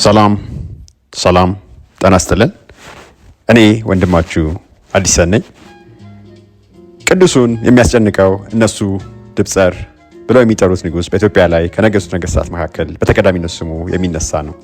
ሰላም ጤና ይስጥልን። እኔ ወንድማችሁ አዲስ ነኝ። ቅዱሱን የሚያስጨንቀው እነሱ ድብጸር ብለው የሚጠሩት ንጉስ በኢትዮጵያ ላይ ከነገሱት ነገስታት መካከል በተቀዳሚነት ስሙ የሚነሳ ነው።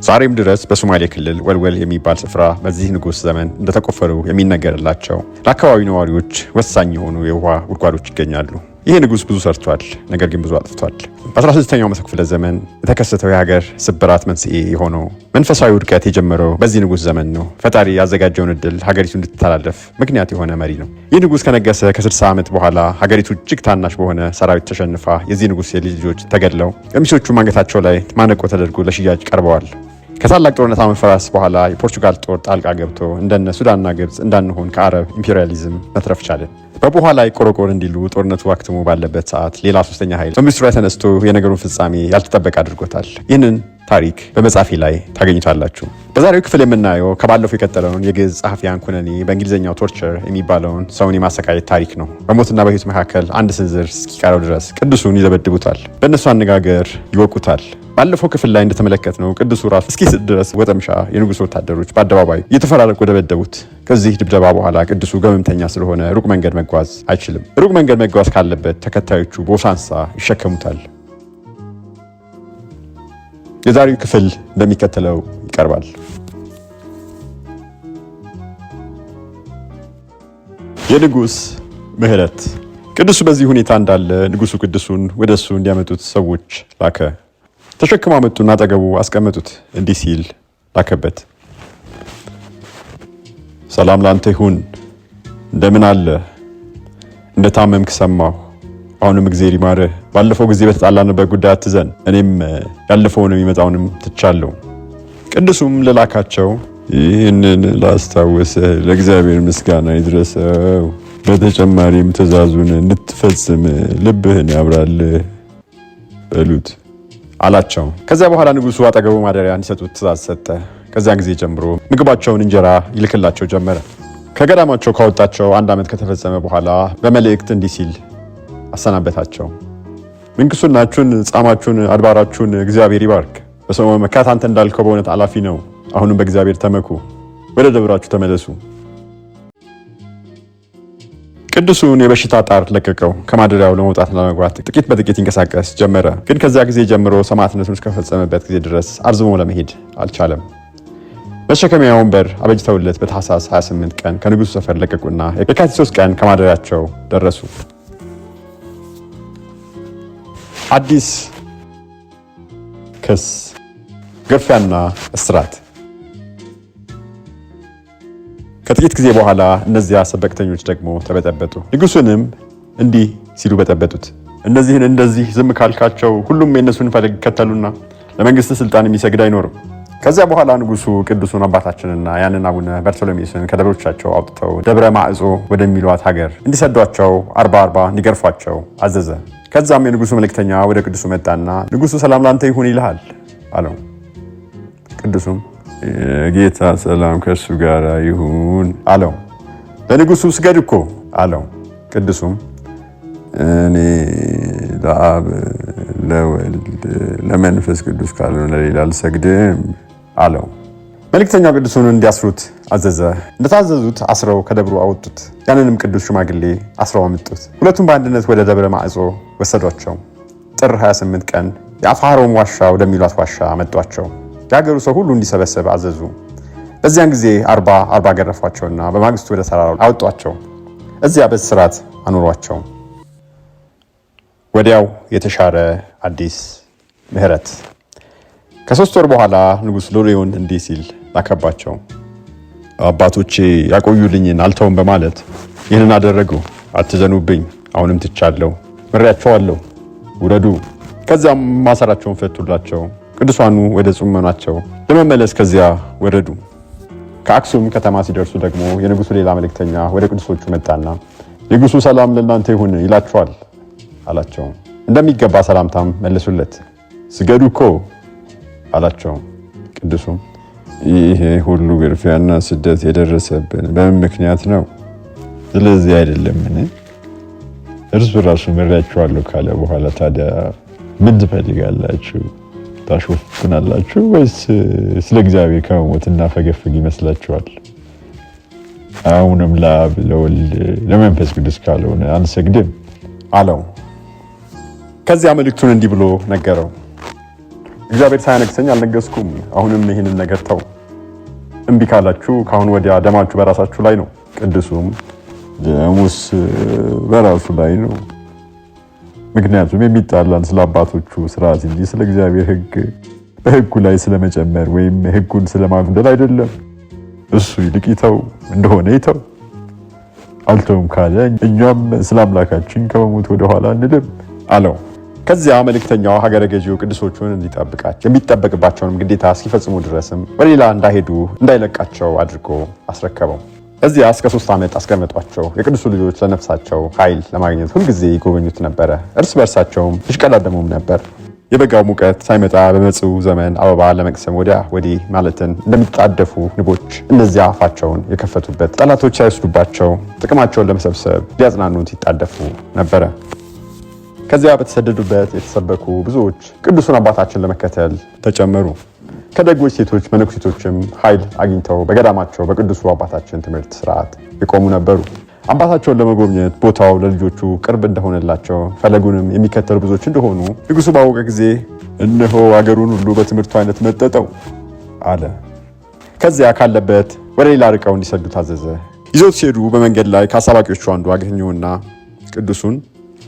ዛሬም ድረስ በሶማሌ ክልል ወልወል የሚባል ስፍራ በዚህ ንጉስ ዘመን እንደተቆፈሩ የሚነገርላቸው ለአካባቢው ነዋሪዎች ወሳኝ የሆኑ የውሃ ጉድጓዶች ይገኛሉ። ይህ ንጉስ ብዙ ሰርቷል፣ ነገር ግን ብዙ አጥፍቷል። በ16ኛው መቶ ክፍለ ዘመን የተከሰተው የሀገር ስብራት መንስኤ የሆነው መንፈሳዊ ውድቀት የጀመረው በዚህ ንጉስ ዘመን ነው። ፈጣሪ ያዘጋጀውን እድል ሀገሪቱ እንድትተላለፍ ምክንያት የሆነ መሪ ነው። ይህ ንጉስ ከነገሰ ከ60 ዓመት በኋላ ሀገሪቱ እጅግ ታናሽ በሆነ ሰራዊት ተሸንፋ የዚህ ንጉስ የልጅ ልጆች ተገድለው ቀሚሶቹ አንገታቸው ላይ ማነቆ ተደርጎ ለሽያጭ ቀርበዋል። ከታላቅ ጦርነት መፈራረስ በኋላ የፖርቹጋል ጦር ጣልቃ ገብቶ እንደነ ሱዳንና ግብጽ እንዳንሆን ከአረብ ኢምፔሪያሊዝም መትረፍ ቻለን። በቡሃ ላይ ቆረቆር እንዲሉ ጦርነቱ አክትሞ ባለበት ሰዓት ሌላ ሶስተኛ ኃይል በምስጢሩ ላይ ተነስቶ የነገሩን ፍጻሜ ያልተጠበቀ አድርጎታል። ይህንን ታሪክ በመጽሐፌ ላይ ታገኙታላችሁ። በዛሬው ክፍል የምናየው ከባለፈው የቀጠለውን የግዕዝ ጸሐፊያን ኩነኔ በእንግሊዝኛው ቶርቸር የሚባለውን ሰውን የማሰቃየት ታሪክ ነው። በሞትና በሕይወት መካከል አንድ ስንዝር እስኪቀረው ድረስ ቅዱሱን ይደበድቡታል፣ በእነሱ አነጋገር ይወቁታል። ባለፈው ክፍል ላይ እንደተመለከትነው ቅዱሱ ራሱ እስኪስት ድረስ ወጠምሻ የንጉሱ ወታደሮች በአደባባይ እየተፈራረቁ ደበደቡት። ከዚህ ድብደባ በኋላ ቅዱሱ ገመምተኛ ስለሆነ ሩቅ መንገድ መጓዝ አይችልም። ሩቅ መንገድ መጓዝ ካለበት ተከታዮቹ በውሳንሳ ይሸከሙታል። የዛሬው ክፍል እንደሚከተለው ይቀርባል። የንጉስ ምህረት። ቅዱሱ በዚህ ሁኔታ እንዳለ ንጉሱ ቅዱሱን ወደሱ እንዲያመጡት ሰዎች ላከ። ተሸክማ መጡና አጠገቡ አስቀመጡት። እንዲህ ሲል ላከበት። ሰላም ላንተ ይሁን፣ እንደምን አለ? እንደታመምክ ሰማሁ። አሁንም እግዚአብሔር ይማርህ። ባለፈው ጊዜ በተጣላንበት ጉዳይ አትዘን፣ እኔም ያለፈውን የሚመጣውንም ትቻለሁ። ቅዱሱም ለላካቸው ይህንን ላስታወሰ ለእግዚአብሔር ምስጋና ይድረሰው፣ በተጨማሪም ትእዛዙን እንድትፈጽም ልብህን ያብራልህ በሉት አላቸው። ከዚያ በኋላ ንጉሱ አጠገቡ ማደሪያ እንዲሰጡት ትእዛዝ ሰጠ። ከዚያን ጊዜ ጀምሮ ምግባቸውን እንጀራ ይልክላቸው ጀመረ። ከገዳማቸው ካወጣቸው 1 ዓመት ከተፈጸመ በኋላ በመልእክት እንዲህ ሲል አሰናበታቸው። ምንኩስናችሁን፣ ጻማችሁን፣ አድባራችሁን እግዚአብሔር ይባርክ። በሰው መመካት አንተ እንዳልከው በእውነት አላፊ ነው። አሁንም በእግዚአብሔር ተመኩ፣ ወደ ደብራችሁ ተመለሱ። ቅዱሱን የበሽታ ጣር ለቀቀው። ከማደሪያው ለመውጣት ለመግባት ጥቂት በጥቂት ይንቀሳቀስ ጀመረ። ግን ከዚያ ጊዜ ጀምሮ ሰማዕትነቱን እስከፈጸመበት ጊዜ ድረስ አርዝሞ ለመሄድ አልቻለም። መሸከሚያ ወንበር አበጅተውለት በታኅሳስ 28 ቀን ከንጉሱ ሰፈር ለቀቁና የካቲት 3 ቀን ከማደሪያቸው ደረሱ። አዲስ ክስ፣ ግርፊያና እስራት። ከጥቂት ጊዜ በኋላ እነዚያ ሰበቅተኞች ደግሞ ተበጠበጡ። ንጉሱንም እንዲህ ሲሉ በጠበጡት። እነዚህን እንደዚህ ዝም ካልካቸው ሁሉም የእነሱን ፈለግ ይከተሉና ለመንግስት ስልጣን የሚሰግድ አይኖርም። ከዚያ በኋላ ንጉሱ ቅዱሱን አባታችንና ያንን አቡነ በርቶሎሜዎስን ከደብሮቻቸው አውጥተው ደብረ ማዕጾ ወደሚሏት ሀገር እንዲሰዷቸው 40 እንዲገርፏቸው አዘዘ። ከዛም የንጉሱ መልእክተኛ ወደ ቅዱሱ መጣና ንጉሱ ሰላም ላንተ ይሁን ይልሃል አለው። ቅዱሱም ጌታ ሰላም ከእርሱ ጋር ይሁን አለው። ለንጉሱ ስገድ እኮ አለው። ቅዱሱም እኔ ለአብ ለወልድ ለመንፈስ ቅዱስ ካልሆነ ለሌላ አልሰግድም አለው። መልእክተኛው ቅዱሱን እንዲያስሩት አዘዘ። እንደታዘዙት አስረው ከደብሩ አወጡት። ያንንም ቅዱስ ሽማግሌ አስረው አመጡት። ሁለቱም በአንድነት ወደ ደብረ ማዕጾ ወሰዷቸው። ጥር 28 ቀን የአፋሮም ዋሻ ወደሚሏት ዋሻ መጧቸው። የሀገሩ ሰው ሁሉ እንዲሰበሰብ አዘዙ። በዚያን ጊዜ 40 ገረፏቸውና በማግስቱ ወደ ተራራው አወጧቸው። እዚያ በእስራት አኖሯቸው። ወዲያው የተሻረ አዲስ ምህረት። ከ3 ወር በኋላ ንጉሥ ሎሌውን እንዲህ ሲል ላከባቸው። አባቶቼ ያቆዩልኝን አልተውም በማለት ይህንን አደረጉ። አትዘኑብኝ፣ አሁንም ትቻለሁ፣ ምሬያቸዋለሁ፣ ውረዱ። ከዚያም ማሰራቸውን ፈቱላቸው። ቅዱሳኑ ወደ ጹመናቸው ለመመለስ ከዚያ ወረዱ። ከአክሱም ከተማ ሲደርሱ ደግሞ የንጉሱ ሌላ መልእክተኛ ወደ ቅዱሶቹ መጣና ንጉሱ ሰላም ለእናንተ ይሁን ይላቸዋል አላቸው። እንደሚገባ ሰላምታም መለሱለት። ስገዱ እኮ አላቸው። ቅዱሱም ይሄ ሁሉ ግርፊያና ስደት የደረሰብን በምን ምክንያት ነው? ስለዚህ አይደለምን? እርስ በራሱ ምሬያቸዋለሁ ካለ በኋላ ታዲያ ምን ትፈልጋላችሁ? ታሾፍ ትጨክናላችሁ ወይስ ስለ እግዚአብሔር ከመሞት እናፈገፍግ ይመስላችኋል? አሁንም ለአብ ለወልድ ለመንፈስ ቅዱስ ካልሆነ አንሰግድም አለው። ከዚያ መልእክቱን እንዲህ ብሎ ነገረው። እግዚአብሔር ሳያነግሰኝ አልነገስኩም። አሁንም ይህንን ነገር ተው። እምቢ ካላችሁ ከአሁን ወዲያ ደማችሁ በራሳችሁ ላይ ነው። ቅዱሱም ደሙስ በራሱ ላይ ነው። ምክንያቱም የሚጣላን ስለ አባቶቹ ስርዓት እንጂ ስለ እግዚአብሔር ሕግ በሕጉ ላይ ስለመጨመር ወይም ሕጉን ስለማጉደል አይደለም። እሱ ይልቅ ይተው እንደሆነ ይተው። አልተውም ካለ እኛም ስለ አምላካችን ከመሞት ወደኋላ አንልም አለው። ከዚያ መልእክተኛው ሀገረ ገዢው ቅዱሶቹን እንዲጠብቃቸው የሚጠበቅባቸውንም ግዴታ እስኪፈጽሙ ድረስም በሌላ እንዳይሄዱ እንዳይለቃቸው አድርጎ አስረከበው። እዚያ እስከ 3 ዓመት አስቀመጧቸው። የቅዱሱ ልጆች ለነፍሳቸው ኃይል ለማግኘት ሁልጊዜ ይጎበኙት ነበረ። እርስ በርሳቸውም ይሽቀዳደሙም ነበር። የበጋው ሙቀት ሳይመጣ በመጪው ዘመን አበባ ለመቅሰም ወዲያ ወዲህ ማለትን እንደሚጣደፉ ንቦች እነዚያ አፋቸውን የከፈቱበት ጠላቶች ሳይወስዱባቸው ጥቅማቸውን ለመሰብሰብ ሊያጽናኑት ይጣደፉ ነበረ። ከዚያ በተሰደዱበት የተሰበኩ ብዙዎች ቅዱሱን አባታችን ለመከተል ተጨመሩ። ከደጎች ሴቶች መነኩሴቶችም ኃይል አግኝተው በገዳማቸው በቅዱሱ አባታችን ትምህርት ስርዓት የቆሙ ነበሩ። አባታቸውን ለመጎብኘት ቦታው ለልጆቹ ቅርብ እንደሆነላቸው ፈለጉንም የሚከተሉ ብዙዎች እንደሆኑ ንጉሱ ባወቀ ጊዜ እነሆ አገሩን ሁሉ በትምህርቱ አይነት መጠጠው አለ። ከዚያ ካለበት ወደ ሌላ ርቀው እንዲሰዱ ታዘዘ። ይዘውት ሲሄዱ በመንገድ ላይ ከአሳባቂዎቹ አንዱ አገኘውና ቅዱሱን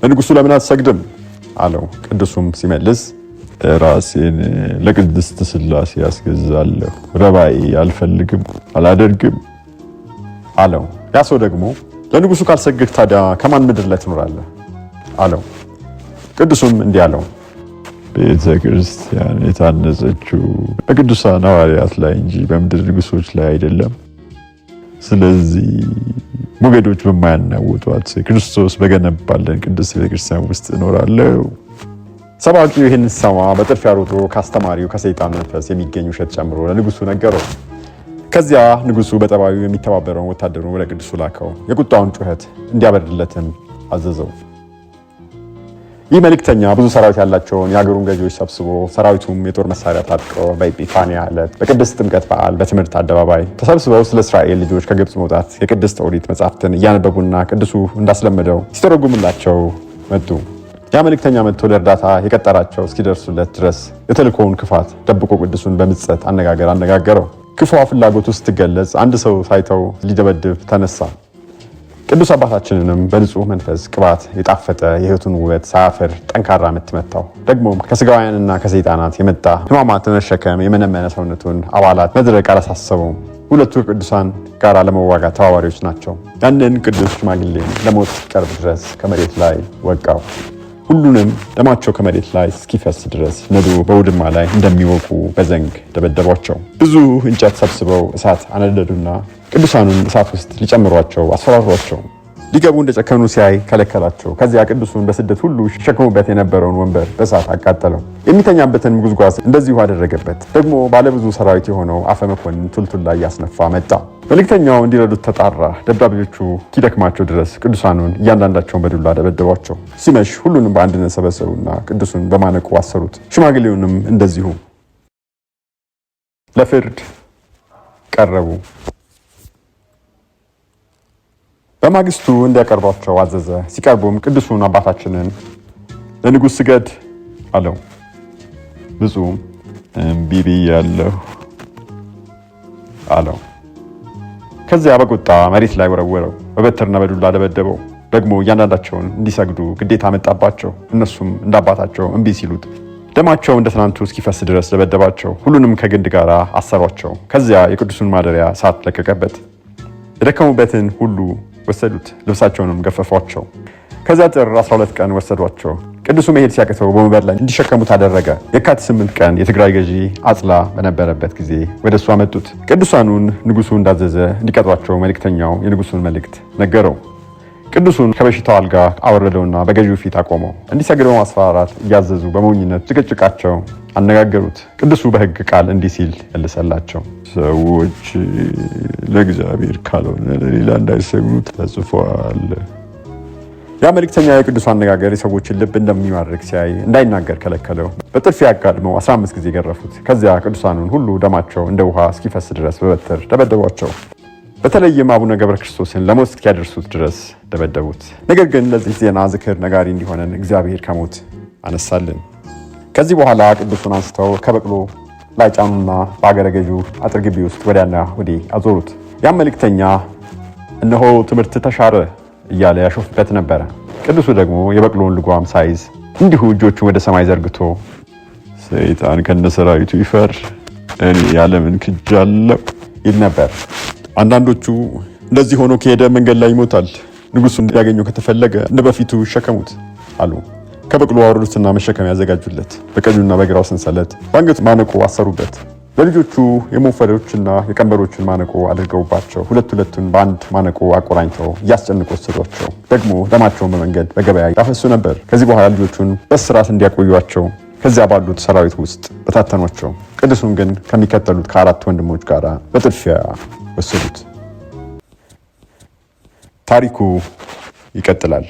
ለንጉሱ ለምን አትሰግድም አለው። ቅዱሱም ሲመልስ ራሴን ለቅድስት ሥላሴ ያስገዛለሁ፣ ረባዬ አልፈልግም አላደርግም አለው። ያ ሰው ደግሞ ለንጉሱ ካልሰግድ ታዲያ ከማን ምድር ላይ ትኖራለህ አለው። ቅዱሱም እንዲህ አለው፣ ቤተ ክርስቲያን የታነጸችው በቅዱሳን ሐዋርያት ላይ እንጂ በምድር ንጉሶች ላይ አይደለም። ስለዚህ ሞገዶች በማያናውጧት ክርስቶስ በገነባለን ቅድስት ቤተክርስቲያን ውስጥ እኖራለሁ። ሰባኪው ይህን ሲሰማ በጥድፊያ ሮጦ ከአስተማሪው ከሰይጣን መንፈስ የሚገኝ ውሸት ጨምሮ ለንጉሱ ነገረው። ከዚያ ንጉሱ በጠባዩ የሚተባበረውን ወታደሩን ወደ ቅዱሱ ላከው። የቁጣውን ጩኸት እንዲያበርድለትም አዘዘው። ይህ መልእክተኛ ብዙ ሰራዊት ያላቸውን የሀገሩን ገዢዎች ሰብስቦ ሰራዊቱም የጦር መሳሪያ ታጥቀው በኢጲፋንያ ዕለት በቅድስት ጥምቀት በዓል በትምህርት አደባባይ ተሰብስበው ስለ እስራኤል ልጆች ከግብፅ መውጣት የቅድስት ኦሪት መጻሕፍትን እያነበቡና ቅዱሱ እንዳስለመደው ሲተረጉምላቸው መጡ። ያ መልእክተኛ መጥቶ ለእርዳታ የቀጠራቸው እስኪደርሱለት ድረስ የተልእኮውን ክፋት ደብቆ ቅዱሱን በምጸት አነጋገር አነጋገረው። ክፉ ፍላጎቱ ስትገለጽ አንድ ሰው ሳይተው ሊደበድብ ተነሳ። ቅዱስ አባታችንንም በንጹህ መንፈስ ቅባት የጣፈጠ የሕይወቱን ውበት ሳያፍር ጠንካራ ምት መታው። ደግሞም ከስጋውያንና ከሰይጣናት የመጣ ሕማማት መሸከም የመነመነ ሰውነቱን አባላት መድረቅ አላሳሰበውም። ሁለቱ ቅዱሳን ጋር ለመዋጋት ተባባሪዎች ናቸው። ያንን ቅዱስ ሽማግሌን ለሞት ሲቀርብ ድረስ ከመሬት ላይ ወቃው። ሁሉንም ደማቸው ከመሬት ላይ እስኪፈስ ድረስ ነዶ በውድማ ላይ እንደሚወቁ በዘንግ ደበደቧቸው። ብዙ እንጨት ሰብስበው እሳት አነደዱና ቅዱሳኑን እሳት ውስጥ ሊጨምሯቸው አስፈራሯቸው። ሊገቡ እንደጨከኑ ሲያይ ከለከላቸው። ከዚያ ቅዱሱን በስደት ሁሉ ሲሸከሙበት የነበረውን ወንበር በእሳት አቃጠለው። የሚተኛበትን ጉዝጓዝ እንደዚሁ አደረገበት። ደግሞ ባለብዙ ሰራዊት የሆነው አፈ መኮንን ቱልቱላ እያስነፋ መጣ። መልእክተኛው እንዲረዱት ተጣራ። ደብዳቤዎቹ እስኪደክማቸው ድረስ ቅዱሳኑን እያንዳንዳቸውን በዱላ ደበደቧቸው። ሲመሽ ሁሉንም በአንድነት ሰበሰቡና ቅዱሱን በማነቁ አሰሩት። ሽማግሌውንም እንደዚሁ ለፍርድ ቀረቡ። በማግስቱ እንዲያቀርቧቸው አዘዘ። ሲቀርቡም ቅዱሱን አባታችንን ለንጉሥ ስገድ አለው። ብፁዕም እምቢ ብያለሁ አለው። ከዚያ በቁጣ መሬት ላይ ወረወረው፣ በበትርና በዱላ ደበደበው። ደግሞ እያንዳንዳቸውን እንዲሰግዱ ግዴታ መጣባቸው። እነሱም እንደ አባታቸው እምቢ ሲሉት ደማቸው እንደ ትናንቱ እስኪፈስ ድረስ ደበደባቸው። ሁሉንም ከግንድ ጋር አሰሯቸው። ከዚያ የቅዱሱን ማደሪያ እሳት ለቀቀበት። የደከሙበትን ሁሉ ወሰዱት፣ ልብሳቸውንም ገፈፏቸው። ከዚያ ጥር 12 ቀን ወሰዷቸው። ቅዱሱ መሄድ ሲያቅተው በወንበር ላይ እንዲሸከሙት አደረገ። የካቲት 8 ቀን የትግራይ ገዢ አጽላ በነበረበት ጊዜ ወደ እሱ አመጡት። ቅዱሳኑን ንጉሱ እንዳዘዘ እንዲቀጧቸው መልእክተኛው የንጉሱን መልእክት ነገረው። ቅዱሱን ከበሽታው አልጋ አወረደውና በገዢው ፊት አቆመው። እንዲሰግድ በማስፈራራት እያዘዙ በሞኝነት ጭቅጭቃቸው አነጋገሩት። ቅዱሱ በሕግ ቃል እንዲህ ሲል መልሰላቸው፣ ሰዎች ለእግዚአብሔር ካልሆነ ለሌላ እንዳይሰግዱ ተጽፏል። ያ መልእክተኛ የቅዱሱ አነጋገር የሰዎችን ልብ እንደሚማርክ ሲያይ እንዳይናገር ከለከለው። በጥፊያ አጋድመው 15 ጊዜ ገረፉት። ከዚያ ቅዱሳኑን ሁሉ ደማቸው እንደ ውሃ እስኪፈስ ድረስ በበትር ደበደቧቸው። በተለይም አቡነ ገብረ ክርስቶስን ለሞት እስኪያደርሱት ድረስ ደበደቡት። ነገር ግን ለዚህ ዜና ዝክር ነጋሪ እንዲሆነን እግዚአብሔር ከሞት አነሳልን። ከዚህ በኋላ ቅዱሱን አንስተው ከበቅሎ ላይ ጫኑና በአገረ ገዡ አጥር ግቢ ውስጥ ወዲያና ወዲህ አዞሩት። ያም መልእክተኛ እነሆ ትምህርት ተሻረ እያለ ያሾፍበት ነበረ። ቅዱሱ ደግሞ የበቅሎውን ልጓም ሳይዝ እንዲሁ እጆቹን ወደ ሰማይ ዘርግቶ ሰይጣን ከነሰራዊቱ ይፈር፣ እኔ ያለምን ክጃለሁ ይል ነበር። አንዳንዶቹ እንደዚህ ሆኖ ከሄደ መንገድ ላይ ይሞታል፣ ንጉሱን ያገኘው ከተፈለገ እንደ በፊቱ ይሸከሙት አሉ። ከበቅሎ አወረዱትና መሸከም ያዘጋጁለት። በቀኙና በግራው ሰንሰለት በአንገቱ ማነቆ አሰሩበት። ለልጆቹ የሞፈሮችና የቀንበሮችን ማነቆ አድርገውባቸው ሁለቱን በአንድ ማነቆ አቆራኝተው እያስጨንቁ ወሰዷቸው። ደግሞ ደማቸውን በመንገድ በገበያ ያፈሱ ነበር። ከዚህ በኋላ ልጆቹን በእስራት እንዲያቆዩቸው ከዚያ ባሉት ሰራዊት ውስጥ በታተኗቸው። ቅዱሱን ግን ከሚከተሉት ከ4 ወንድሞች ጋር በጥድፊያ ወሰዱት። ታሪኩ ይቀጥላል።